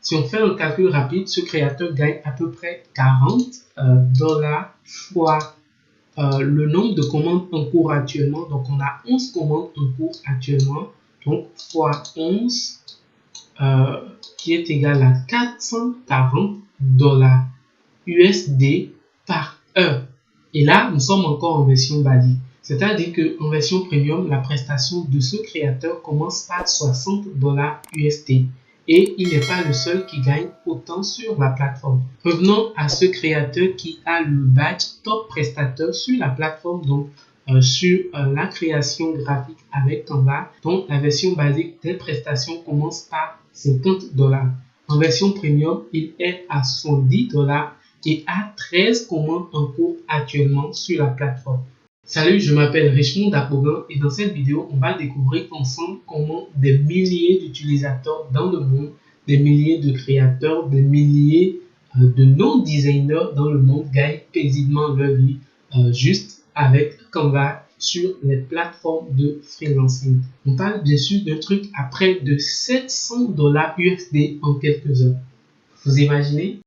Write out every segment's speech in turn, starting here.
Si on fait un calcul rapide, ce créateur gagne à peu près 40 dollars fois le nombre de commandes en cours actuellement. Donc, on a 11 commandes en cours actuellement. Donc, fois 11 qui est égal à 440 dollars USD par heure. Et là, nous sommes encore en version basique. C'est-à-dire qu'en version premium, la prestation de ce créateur commence par 60 dollars USD. Et il n'est pas le seul qui gagne autant sur la plateforme. Revenons à ce créateur qui a le badge top prestateur sur la plateforme, donc sur la création graphique avec Canva. Donc la version basique des prestations commence par 50 dollars. En version premium, il est à 70 dollars et à 13 commandes en cours actuellement sur la plateforme. Salut, je m'appelle Richmond Dapogan et dans cette vidéo, on va découvrir ensemble comment des milliers d'utilisateurs dans le monde, des milliers de créateurs, des milliers de non-designers dans le monde gagnent paisiblement leur vie juste avec Canva sur les plateformes de freelancing. On parle bien sûr d'un truc à près de 700 dollars USD en quelques heures. Vous imaginez?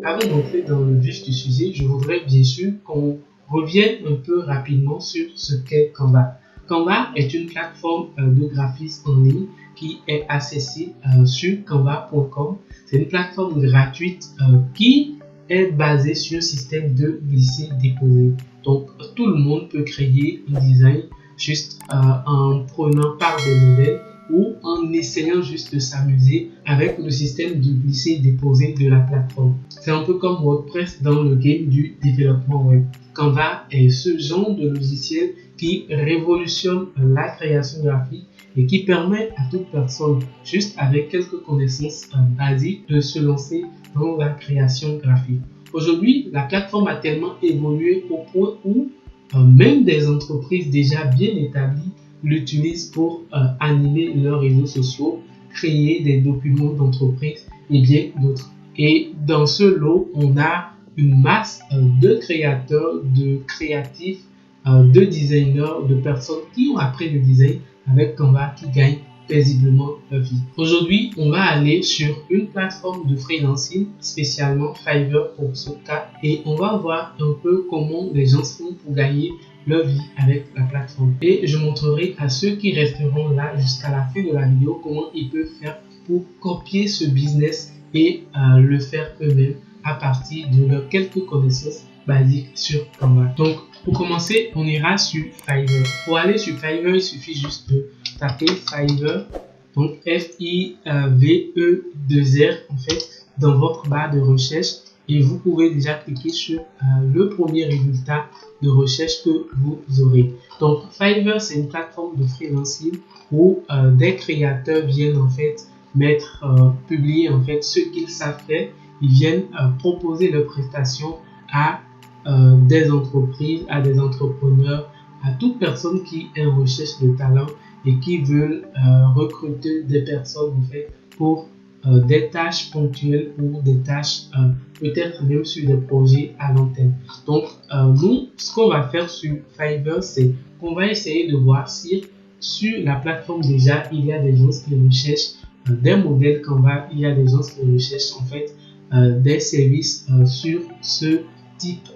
Avant d'entrer dans le vif du sujet, je voudrais bien sûr qu'on revienne un peu rapidement sur ce qu'est Canva. Canva est une plateforme de graphisme en ligne qui est accessible sur canva.com. C'est une plateforme gratuite qui est basée sur un système de glisser-déposer. Donc, tout le monde peut créer un design juste en prenant part des modèles ou en essayant juste de s'amuser avec le système de glisser-déposer de la plateforme. C'est un peu comme WordPress dans le game du développement web. Canva est ce genre de logiciel qui révolutionne la création graphique et qui permet à toute personne, juste avec quelques connaissances basiques, de se lancer dans la création graphique. Aujourd'hui, la plateforme a tellement évolué au point où même des entreprises déjà bien établies l'utilisent pour animer leurs réseaux sociaux, créer des documents d'entreprise et bien d'autres. Et dans ce lot, on a une masse de créateurs, de créatifs, de designers, de personnes qui ont appris le design avec Canva qui gagnent paisiblement leur vie. Aujourd'hui, on va aller sur une plateforme de freelancing, spécialement Fiverr pour ce cas, et on va voir un peu comment les gens font pour gagner leur vie avec la plateforme. Et je montrerai à ceux qui resteront là jusqu'à la fin de la vidéo comment ils peuvent faire pour copier ce business et le faire eux-mêmes à partir de leurs quelques connaissances basiques sur Canva. Donc, pour commencer, on ira sur Fiverr. Pour aller sur Fiverr, il suffit juste de taper Fiverr, donc F-I-V-E-2-R en fait, dans votre barre de recherche et vous pouvez déjà cliquer sur le premier résultat de recherche que vous aurez. Donc, Fiverr, c'est une plateforme de freelancing où des créateurs viennent en fait publier en fait ce qu'ils savent faire. Ils viennent proposer leurs prestations à des entreprises, à des entrepreneurs, à toute personne qui est en recherche de talent et qui veulent recruter des personnes en fait pour des tâches ponctuelles ou des tâches peut-être même sur des projets à long terme. Donc nous, ce qu'on va faire sur Fiverr, c'est qu'on va essayer de voir si sur la plateforme déjà il y a des gens qui recherchent des modèles Canva, il y a des gens qui recherchent en fait des services sur ce type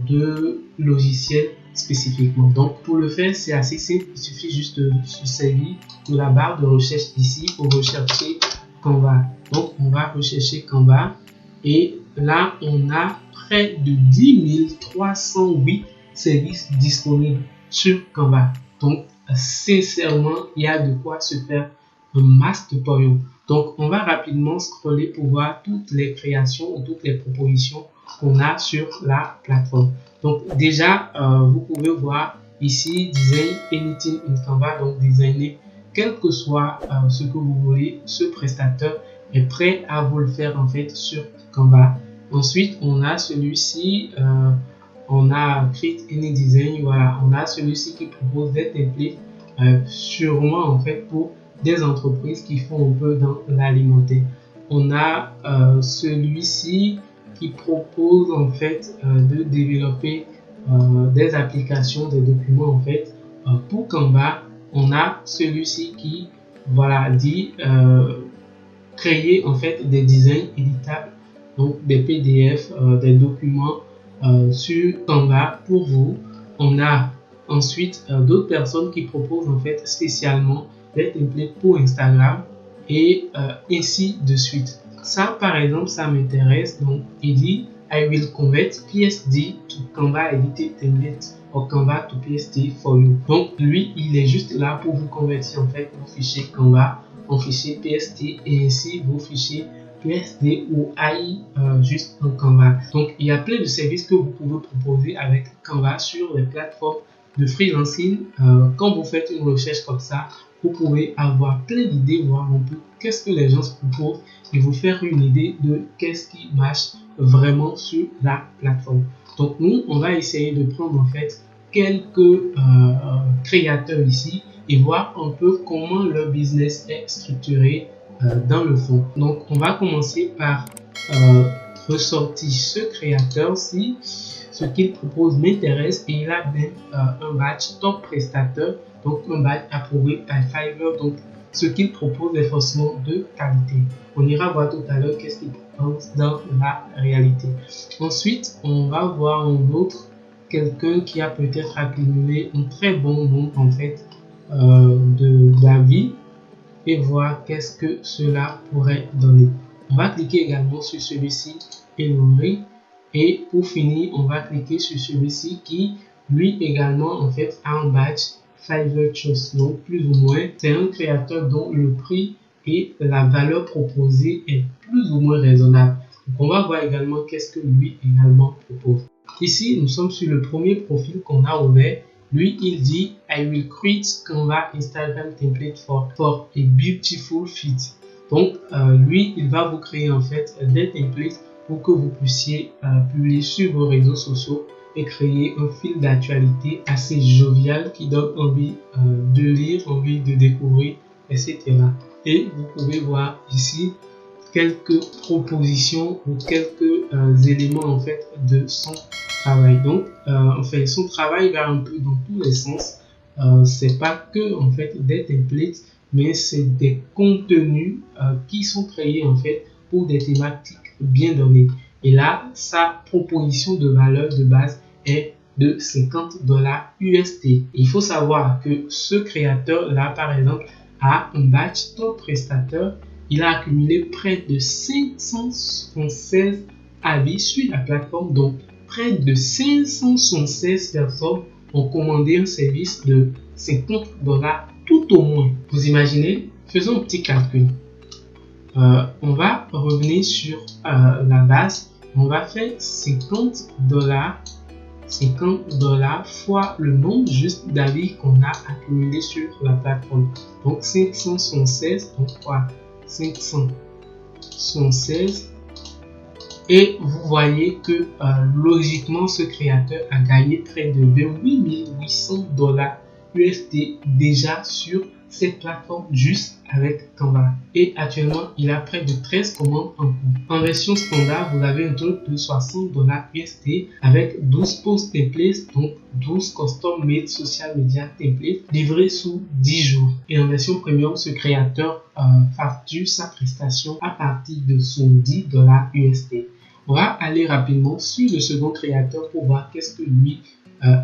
de logiciel spécifiquement. Donc pour le faire, c'est assez simple, il suffit juste de se servir de la barre de recherche ici pour rechercher Canva. Donc on va rechercher Canva et là on a près de 10 308 services disponibles sur Canva. Donc sincèrement, il y a de quoi se faire un masse de pognon. Donc on va rapidement scroller pour voir toutes les créations ou toutes les propositions qu'on a sur la plateforme. Donc déjà vous pouvez voir ici design anything in Canva, donc designer quel que soit ce que vous voulez. Ce prestateur est prêt à vous le faire en fait sur Canva. Ensuite on a celui-ci, on a create any design, voilà, on a celui-ci qui propose des templates sûrement en fait pour des entreprises qui font un peu dans l'alimentaire. On a celui-ci qui propose en fait de développer des applications, des documents en fait pour Canva on a celui-ci qui voilà dit créer en fait des designs éditables, donc des PDF, des documents sur Canva pour vous. On a ensuite d'autres personnes qui proposent en fait spécialement des templates pour Instagram et ainsi de suite. Ça par exemple, ça m'intéresse. Donc il dit I will convert PSD to Canva edited template or Canva to PSD for you. Donc lui, il est juste là pour vous convertir en fait vos fichiers Canva en fichier PSD et ainsi vos fichiers PSD ou AI juste en Canva. Donc il y a plein de services que vous pouvez proposer avec Canva sur les plateformes de freelancing. Quand vous faites une recherche comme ça, vous pouvez avoir plein d'idées, voir un peu qu'est-ce que les gens se proposent et vous faire une idée de qu'est-ce qui marche vraiment sur la plateforme. Donc nous, on va essayer de prendre en fait quelques créateurs ici et voir un peu comment leur business est structuré dans le fond. Donc on va commencer par ressortir ce créateur si ce qu'il propose m'intéresse et il a même un badge top prestateur, donc un badge approuvé par Fiverr. Donc ce qu'il propose est forcément de qualité. On ira voir tout à l'heure qu'est-ce qu'il propose dans la réalité. Ensuite, on va voir un autre, quelqu'un qui a peut-être accumulé un très bon nombre en fait d'avis et voir qu'est-ce que cela pourrait donner. On va cliquer également sur celui-ci et l'ouvrir. Et pour finir, on va cliquer sur celui-ci qui, lui également, en fait, a un badge Fiverr Trust. Donc, plus ou moins, c'est un créateur dont le prix et la valeur proposée est plus ou moins raisonnable. Donc, on va voir également qu'est-ce que lui également propose. Ici, nous sommes sur le premier profil qu'on a ouvert. Lui, il dit I will create Canva Instagram template for a beautiful fit. Donc, lui, il va vous créer en fait des templates pour que vous puissiez publier sur vos réseaux sociaux et créer un fil d'actualité assez jovial qui donne envie de lire, envie de découvrir, etc. Et vous pouvez voir ici quelques propositions ou quelques éléments en fait de son travail. Donc, enfin, son travail va un peu dans tous les sens. C'est pas que en fait des templates, mais c'est des contenus qui sont créés en fait pour des thématiques bien données. Et là, sa proposition de valeur de base est de $50 USD. Il faut savoir que ce créateur là, par exemple, a un badge top prestateur. Il a accumulé près de 576 avis sur la plateforme. Donc, près de 576 personnes ont commandé un service de $50 tout au moins. Vous imaginez? Faisons un petit calcul. On va revenir sur la base. On va faire $50 fois le nombre juste d'avis qu'on a accumulé sur la plateforme. Donc 576, donc quoi? 576. Et vous voyez que logiquement, ce créateur a gagné près de 28 800 USD déjà sur cette plateforme juste avec Canva. Et actuellement, il a près de 13 commandes en cours. En version standard, vous avez un truc de 60 USD avec 12 posts templates, donc 12 custom made social media templates livrés sous 10 jours. Et en version premium, ce créateur facture sa prestation à partir de son 10 USD. On va aller rapidement sur le second créateur pour voir qu'est-ce que lui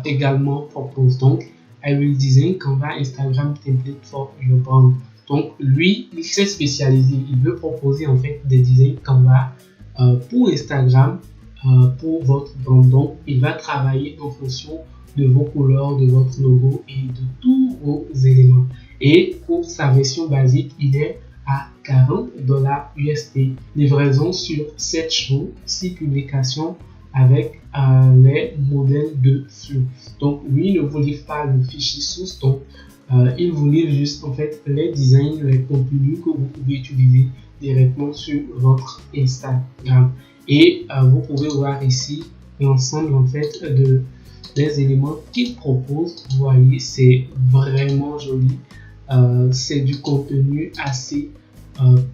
également propose. Donc, I will design Canva Instagram template for your brand. Donc, lui, il s'est spécialisé. Il veut proposer en fait des designs Canva pour Instagram, pour votre brand. Donc, il va travailler en fonction de vos couleurs, de votre logo et de tous vos éléments. Et pour sa version basique, il est à $40 USD. Livraison sur 7 jours, 6 publications avec les modèles de flux. Donc, lui ne vous livre pas le fichier source, donc il vous livre juste en fait les designs, les contenus que vous pouvez utiliser directement sur votre Instagram. Et vous pouvez voir ici l'ensemble en fait des éléments qu'il propose. Vous voyez, c'est vraiment joli. C'est du contenu assez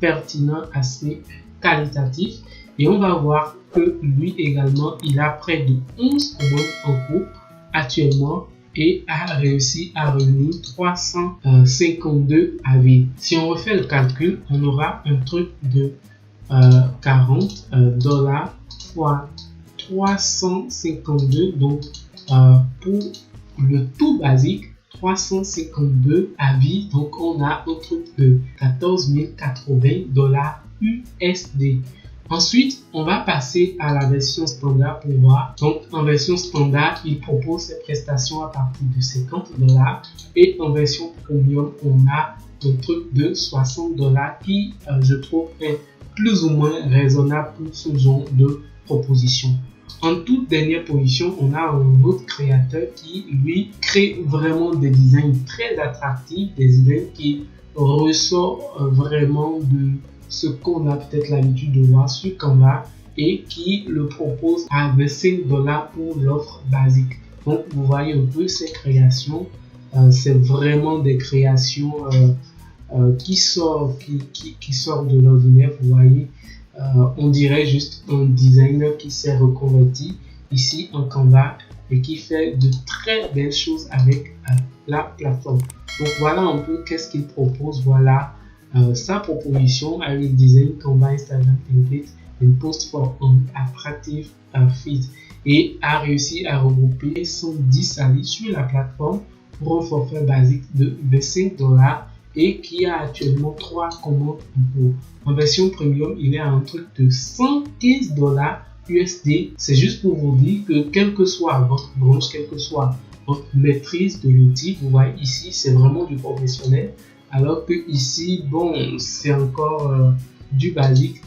pertinent, assez qualitatif. Et on va voir que lui également, il a près de 11 commandes en cours actuellement et a réussi à réunir 352 avis. Si on refait le calcul, on aura un truc de 40 dollars fois 352, donc pour le tout basique 352 avis, donc on a un truc de 14 080 dollars USD. Ensuite, on va passer à la version standard pour voir. Donc, en version standard, il propose ses prestations à partir de 50 dollars. Et en version premium, on a un truc de 60 dollars qui, je trouve, est plus ou moins raisonnable pour ce genre de proposition. En toute dernière position, on a un autre créateur qui, lui, crée vraiment des designs très attractifs, des designs qui ressortent vraiment de ce qu'on a peut-être l'habitude de voir sur Canva et qui le propose à 25 dollars pour l'offre basique. Donc, vous voyez un peu ces créations. C'est vraiment des créations qui sortent de l'ordinaire. Vous voyez, on dirait juste un designer qui s'est reconverti ici en Canva et qui fait de très belles choses avec la plateforme. Donc, voilà un peu qu'est-ce qu'il propose. Voilà sa proposition avec design Canva Instagram template and post for an attractive feed, et a réussi à regrouper 110 avis sur la plateforme pour un forfait basique de 25 dollars et qui a actuellement 3 commandes en cours. En version premium, il est à un truc de 115 dollars USD. C'est juste pour vous dire que quelle que soit votre branche, quelle que soit votre maîtrise de l'outil, vous voyez ici, c'est vraiment du professionnel. Alors que ici, bon, c'est encore du basique,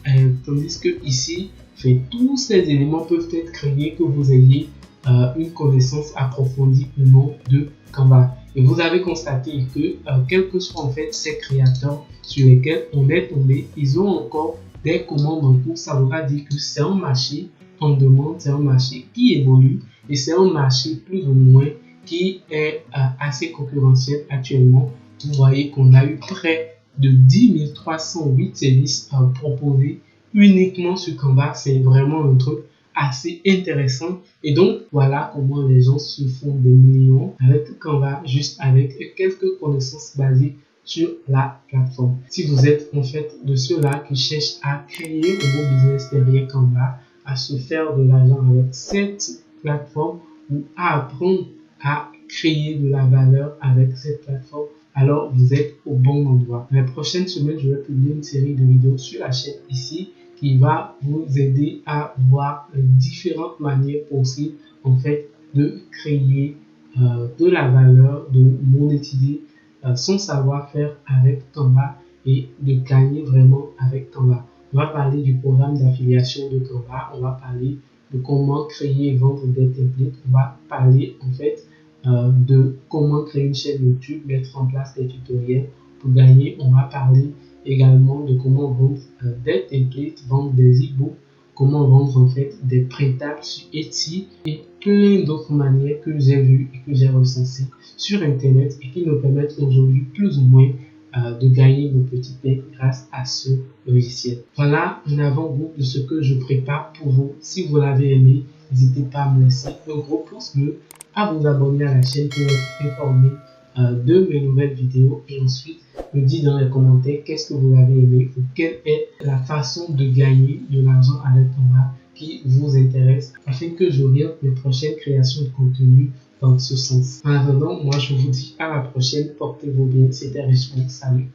tandis que ici, tous ces éléments peuvent être créés que vous ayez une connaissance approfondie ou non de Canva. Et vous avez constaté que, quels que soient en fait ces créateurs sur lesquels on est tombé, ils ont encore des commandes en cours. Ça voudra dire que c'est un marché en demande, c'est un marché qui évolue et c'est un marché plus ou moins qui est assez concurrentiel actuellement. Vous voyez qu'on a eu près de 10 308 services proposés uniquement sur Canva. C'est vraiment un truc assez intéressant. Et donc, voilà comment les gens se font des millions avec Canva, juste avec quelques connaissances basiques sur la plateforme. Si vous êtes en fait de ceux-là qui cherchent à créer un beau business derrière Canva, à se faire de l'argent avec cette plateforme ou à apprendre à créer de la valeur avec cette plateforme, alors vous êtes au bon endroit. La prochaine semaine, je vais publier une série de vidéos sur la chaîne ici qui va vous aider à voir différentes manières possibles en fait de créer de la valeur, de monétiser son savoir-faire avec Canva et de gagner vraiment avec Canva. On va parler du programme d'affiliation de Canva, on va parler de comment créer et vendre des templates, on va parler en fait de comment créer une chaîne YouTube, mettre en place des tutoriels pour gagner. On va parler également de comment vendre des templates, vendre des e-books, comment vendre en fait des prêtables sur Etsy et plein d'autres manières que j'ai vues et que j'ai recensées sur internet et qui nous permettent aujourd'hui plus ou moins de gagner nos petits pains grâce à ce logiciel. Voilà un avant-goût de ce que je prépare pour vous. Si vous l'avez aimé, n'hésitez pas à me laisser un gros pouce bleu, à vous abonner à la chaîne pour être informé de mes nouvelles vidéos et ensuite me dire dans les commentaires qu'est-ce que vous avez aimé ou quelle est la façon de gagner de l'argent avec Canva qui vous intéresse afin que j'oriente mes prochaines créations de contenu dans ce sens. En attendant, moi je vous dis à la prochaine, portez-vous bien, c'était Richemont, salut.